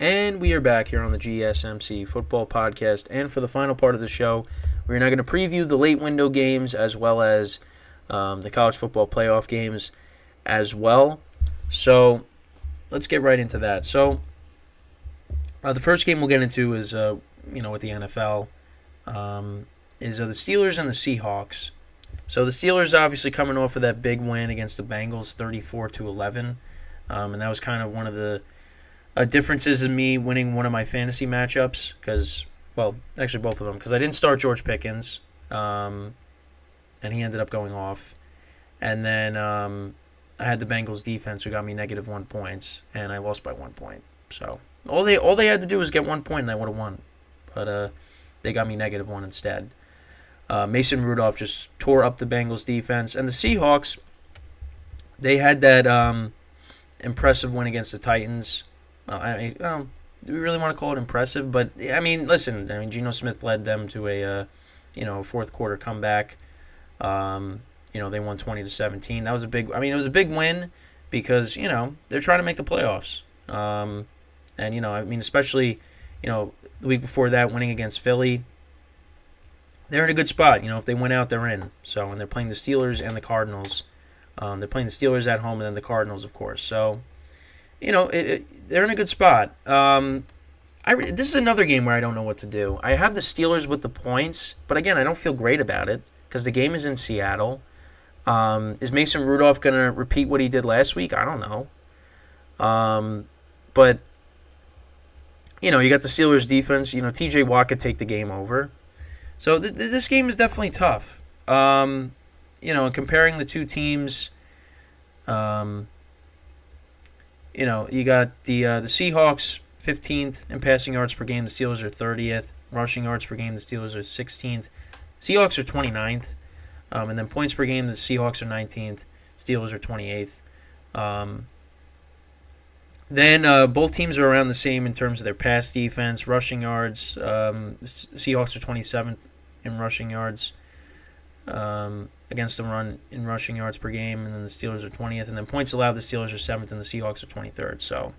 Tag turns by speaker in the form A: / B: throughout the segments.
A: And we are back here on the GSMC Football Podcast. And for the final part of the show, we're now going to preview the late window games as well as the college football playoff games as well. So let's get right into that. So the first game we'll get into is, with the NFL, is the Steelers and the Seahawks. So the Steelers obviously coming off of that big win against the Bengals, 34-11, and that was kind of one of the differences in me winning one of my fantasy matchups because, well, actually both of them, because I didn't start George Pickens, and he ended up going off. And then I had the Bengals defense who got me -1 points, and I lost by 1 point. So all they had to do was get 1 point, and I would have won. But they got me -1 instead. Mason Rudolph just tore up the Bengals defense. And the Seahawks, they had that impressive win against the Titans. Do we really want to call it impressive? But, I mean, listen, Geno Smith led them to a fourth quarter comeback. They won 20-17. That was it was a big win because, they're trying to make the playoffs. Especially, the week before that, winning against Philly, they're in a good spot. If they win out, they're in. So, and they're playing the Steelers and the Cardinals. They're playing the Steelers at home and then the Cardinals, of course. So, they're in a good spot. This is another game where I don't know what to do. I have the Steelers with the points, but again, I don't feel great about it because the game is in Seattle. Is Mason Rudolph going to repeat what he did last week? I don't know. But, you got the Steelers defense. TJ Watt could take the game over. So this game is definitely tough. Comparing the two teams, you got the Seahawks 15th in passing yards per game. The Steelers are 30th. Rushing yards per game, the Steelers are 16th. Seahawks are 29th. And then points per game, the Seahawks are 19th. Steelers are 28th. Then both teams are around the same in terms of their pass defense. Rushing yards, the Seahawks are 27th in rushing yards against the run in rushing yards per game, and then the Steelers are 20th. And then points allowed, the Steelers are 7th, and the Seahawks are 23rd. So,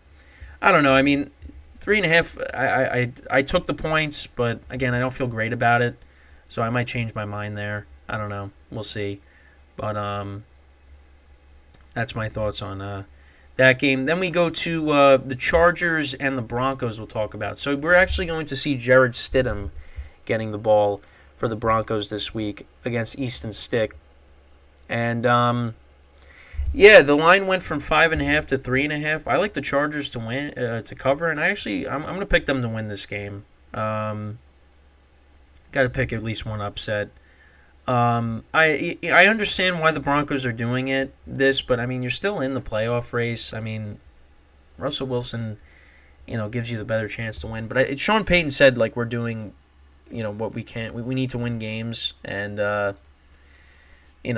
A: I don't know. I mean, 3.5, I took the points, but, again, I don't feel great about it. So I might change my mind there. I don't know. We'll see. But that's my thoughts on that game. Then we go to the Chargers and the Broncos we'll talk about. So we're actually going to see Jared Stidham getting the ball for the Broncos this week against Easton Stick. And, the line went from 5.5 to 3.5. I like the Chargers to win, to cover, and I'm going to pick them to win this game. Got to pick at least one upset. I understand why the Broncos are doing this, but I mean, you're still in the playoff race. I mean, Russell Wilson, gives you the better chance to win. But Sean Payton said, like, we're doing, what we can. We need to win games and,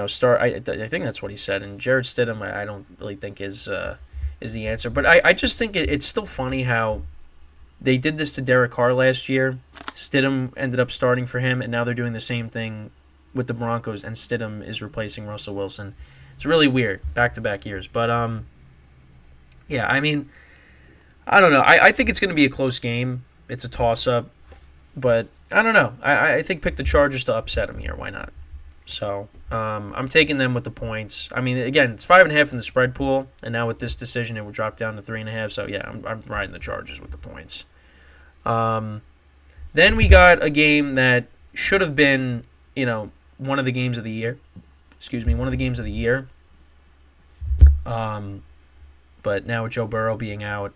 A: start. I think that's what he said. And Jared Stidham, I don't really think is the answer. But I just think it's still funny how they did this to Derek Carr last year. Stidham ended up starting for him, and now they're doing the same thing with the Broncos, and Stidham is replacing Russell Wilson. It's really weird, back-to-back years. But, I mean, I don't know. I think it's going to be a close game. It's a toss-up. But, I don't know. I think pick the Chargers to upset them here. Why not? So, I'm taking them with the points. I mean, again, it's 5.5 in the spread pool, and now with this decision, it will drop down to 3.5. So, yeah, I'm riding the Chargers with the points. Then we got a game that should have been, one of the games of the year. But now with Joe Burrow being out,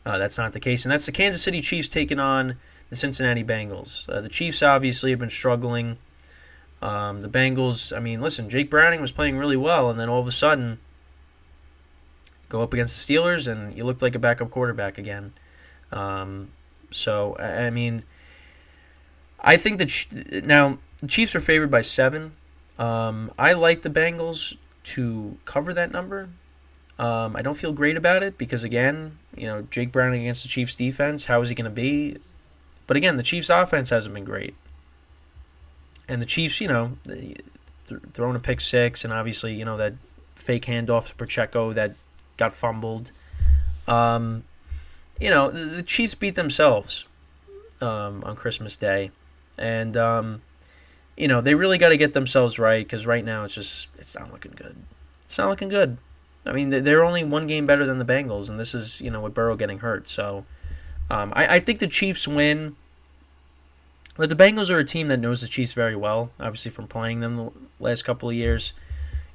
A: that's not the case. And that's the Kansas City Chiefs taking on the Cincinnati Bengals. The Chiefs obviously have been struggling. The Bengals, I mean, listen, Jake Browning was playing really well, and then all of a sudden go up against the Steelers, and you looked like a backup quarterback again. So, I mean, I think now the Chiefs are favored by 7. I like the Bengals to cover that number. I don't feel great about it because, again, Jake Browning against the Chiefs defense, how is he going to be? But, again, the Chiefs offense hasn't been great. And the Chiefs, throwing a pick six, and obviously, that fake handoff to Pacheco that got fumbled. the Chiefs beat themselves on Christmas Day, and they really got to get themselves right because right now it's not looking good. It's not looking good. I mean, they're only one game better than the Bengals, and this is with Burrow getting hurt. So I think the Chiefs win. But the Bengals are a team that knows the Chiefs very well, obviously from playing them the last couple of years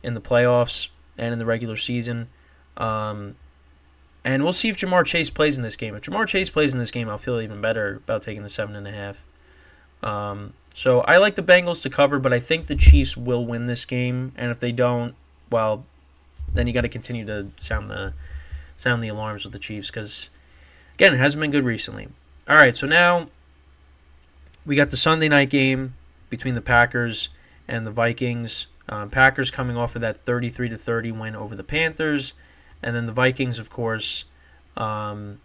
A: in the playoffs and in the regular season. And we'll see if Jamar Chase plays in this game. If Jamar Chase plays in this game, I'll feel even better about taking the 7.5. So I like the Bengals to cover, but I think the Chiefs will win this game. And if they don't, well, then you got to continue to sound the alarms with the Chiefs because, again, it hasn't been good recently. All right, so now we got the Sunday night game between the Packers and the Vikings. Packers coming off of that 33-30 win over the Panthers, and then the Vikings, of course, they're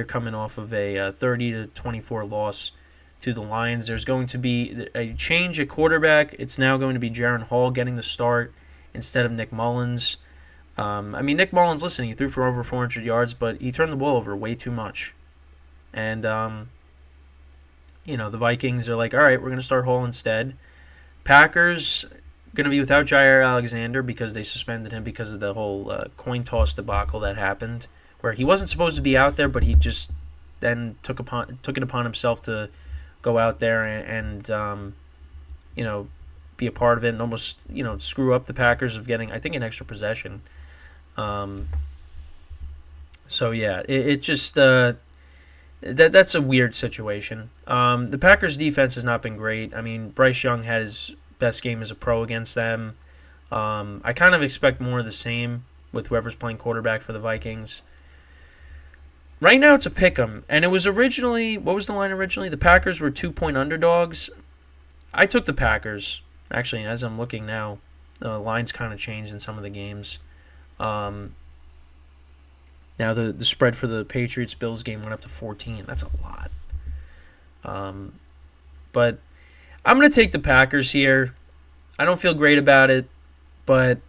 A: coming off of a 30-24 loss to the Lions. There's going to be a change at quarterback. It's now going to be Jaron Hall getting the start instead of Nick Mullins. Nick Mullins, listen, he threw for over 400 yards, but he turned the ball over way too much. And the Vikings are like, all right, we're going to start Hall instead. Packers going to be without Jair Alexander because they suspended him because of the whole coin toss debacle that happened, where he wasn't supposed to be out there, but he just then took it upon himself to go out there and be a part of it and almost screw up the Packers of getting, I think, an extra possession. So yeah, it just that's a weird situation. The Packers' defense has not been great. I mean, Bryce Young had his best game as a pro against them. I kind of expect more of the same with whoever's playing quarterback for the Vikings. Right now, it's a pick 'em, and it was originally, what was the line originally? The Packers were 2-point underdogs. I took the Packers. Actually, as I'm looking now, the line's kind of changed in some of the games. Now the spread for the Patriots-Bills game went up to 14. That's a lot. But I'm going to take the Packers here. I don't feel great about it, but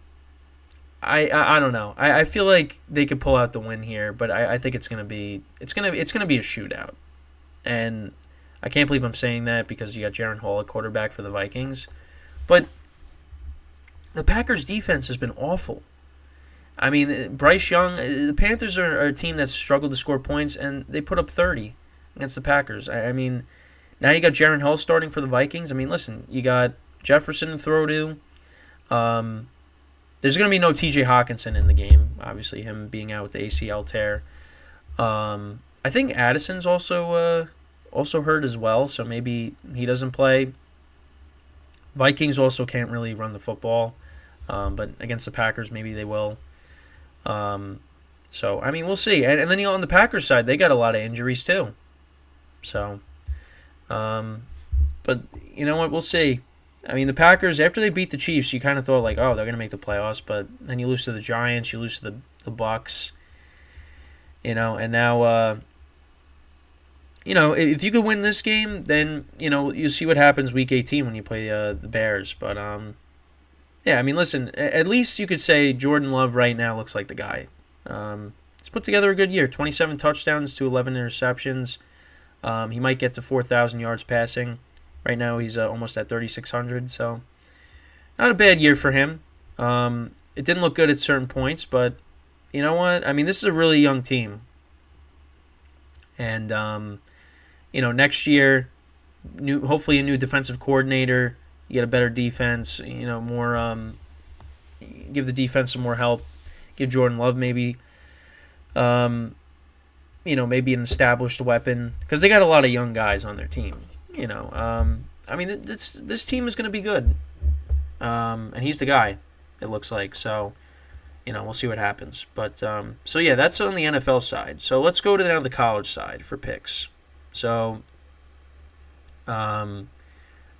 A: I don't know. I feel like they could pull out the win here, but I think it's going to be a shootout. And I can't believe I'm saying that because you got Jaron Hall at quarterback for the Vikings. But the Packers' defense has been awful. I mean, Bryce Young, the Panthers are a team that's struggled to score points, and they put up 30 against the Packers. I mean, now you got Jaron Hall starting for the Vikings. I mean, listen, you got Jefferson to throw to. There's going to be no T.J. Hawkinson in the game, obviously, him being out with the ACL tear. I think Addison's also hurt as well, so maybe he doesn't play. Vikings also can't really run the football, but against the Packers, maybe they will. So, I mean, we'll see. And then on the Packers side, they got a lot of injuries too. So, but you know what? We'll see. I mean, the Packers, after they beat the Chiefs, you kind of thought like, oh, they're going to make the playoffs, but then you lose to the Giants, you lose to the Bucs, and now, if you could win this game, then, you'll see what happens week 18 when you play the Bears. But, yeah, I mean, listen, at least you could say Jordan Love right now looks like the guy. He's put together a good year, 27 touchdowns to 11 interceptions. He might get to 4,000 yards passing. Right now he's almost at 3,600, so not a bad year for him. It didn't look good at certain points, but you know what? I mean, this is a really young team. And, next year, hopefully a new defensive coordinator, you get a better defense, more, give the defense some more help, give Jordan Love maybe, maybe an established weapon, because they got a lot of young guys on their team. I mean, this team is going to be good, and he's the guy, it looks like. So, we'll see what happens. But so yeah, that's on the NFL side. So let's go to now the college side for picks. So,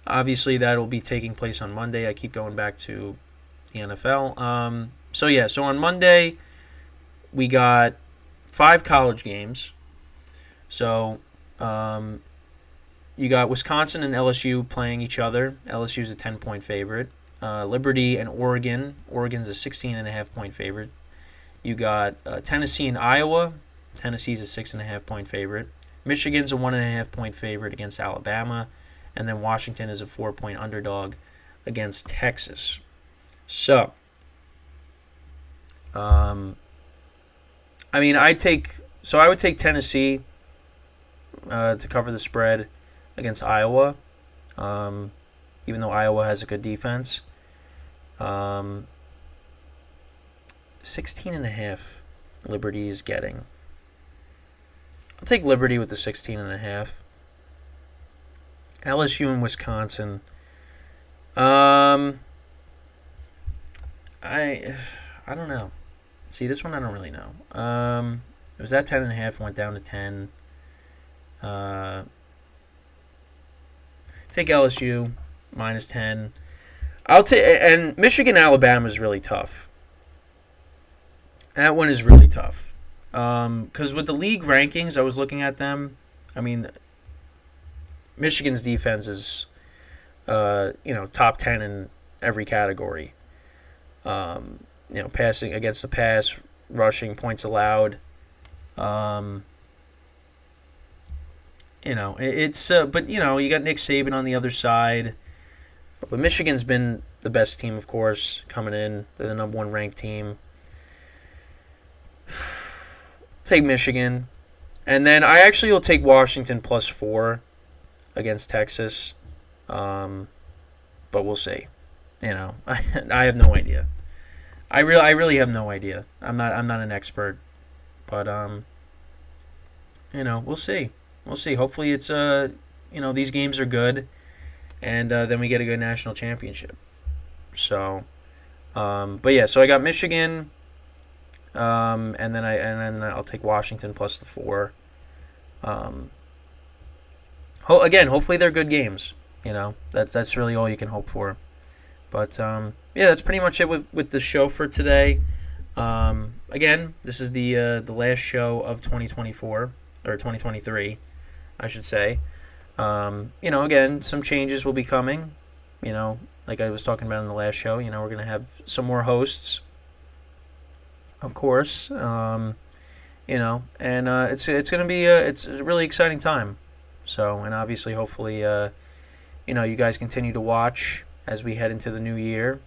A: obviously that will be taking place on Monday. I keep going back to the NFL. So on Monday we got 5 college games. So, you got Wisconsin and LSU playing each other. LSU's a 10-point favorite. Liberty and Oregon. Oregon's a 16.5-point favorite. You got Tennessee and Iowa Tennessee's a 6.5-point favorite. Michigan's a 1.5-point favorite against Alabama. And then Washington is a 4-point underdog against Texas. So, I would take Tennessee to cover the spread against Iowa, even though Iowa has a good defense. 16.5 Liberty is getting. I'll take Liberty with the 16.5. LSU and Wisconsin. I don't know. See, this one I don't really know. It was at 10.5, went down to 10. Take LSU minus 10. I'll take, and Michigan Alabama is really tough. That one is really tough. Because with the league rankings, I was looking at them. I mean, Michigan's defense is, top 10 in every category. Passing against the pass, rushing, points allowed. It's but you got Nick Saban on the other side. But Michigan's been the best team, of course, coming in. They're the number 1 ranked team. Take Michigan. And then I actually will take Washington plus 4 against Texas. But we'll see. I have no idea. I really have no idea. I'm not an expert. But we'll see. We'll see. Hopefully it's these games are good, and then we get a good national championship. So so I got Michigan, and then I'll take Washington plus the 4. Hopefully they're good games. That's really all you can hope for. But that's pretty much it with the show for today. Again, this is the last show of 2024 or 2023, I should say. Again, some changes will be coming. Like I was talking about in the last show. We're gonna have some more hosts, of course. And it's gonna be it's a really exciting time. So, and obviously, hopefully, you guys continue to watch as we head into the new year.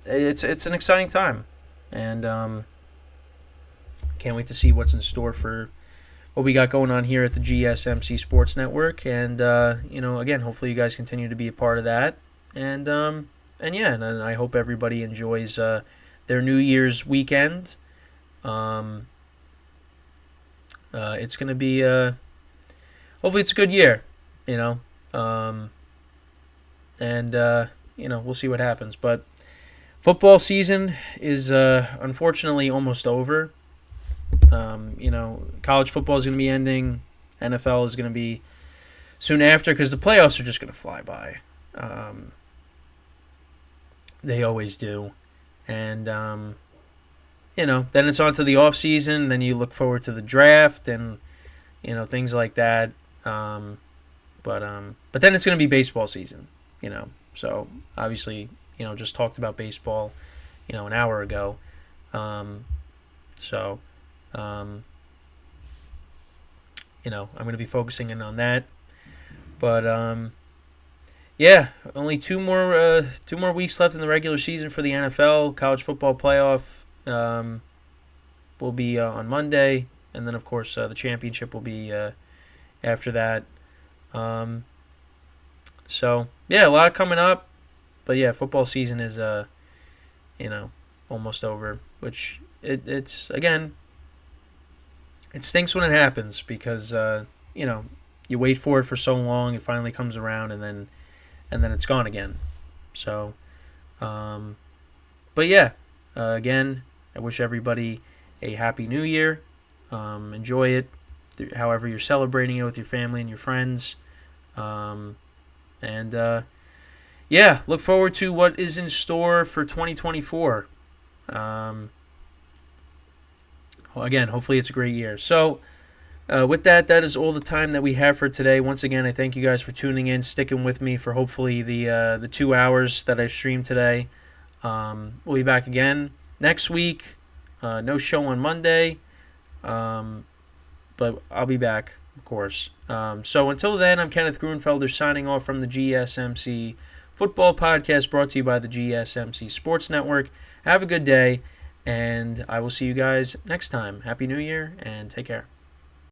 A: It's an exciting time, and can't wait to see what's in store for what we got going on here at the GSMC Sports Network. And again, hopefully you guys continue to be a part of that. And I hope everybody enjoys their New Year's weekend. It's gonna be hopefully it's a good year. We'll see what happens. But football season is unfortunately almost over. College football is going to be ending. NFL is going to be soon after because the playoffs are just going to fly by. They always do. And, then it's on to the off season. Then you look forward to the draft and, things like that. But then it's going to be baseball season, So, obviously, just talked about baseball, an hour ago. I'm going to be focusing in on that. But, only two more weeks left in the regular season for the NFL. College football playoff will be on Monday. And then, of course, the championship will be after that. A lot coming up. But, football season is, almost over. Which, it's again, it stinks when it happens because, you wait for it for so long, it finally comes around, and then it's gone again. So, again, I wish everybody a happy new year. Enjoy it, however you're celebrating it with your family and your friends. Look forward to what is in store for 2024. Again, hopefully it's a great year. So, with that is all the time that we have for today. Once again, I thank you guys for tuning in, sticking with me for hopefully the 2 hours that I streamed today. We'll be back again next week. No show on Monday, but I'll be back, of course. So until then, I'm Kenneth Grunfelder signing off from the GSMC Football Podcast, brought to you by the GSMC Sports Network. Have a good day, and I will see you guys next time. Happy New Year, and take care.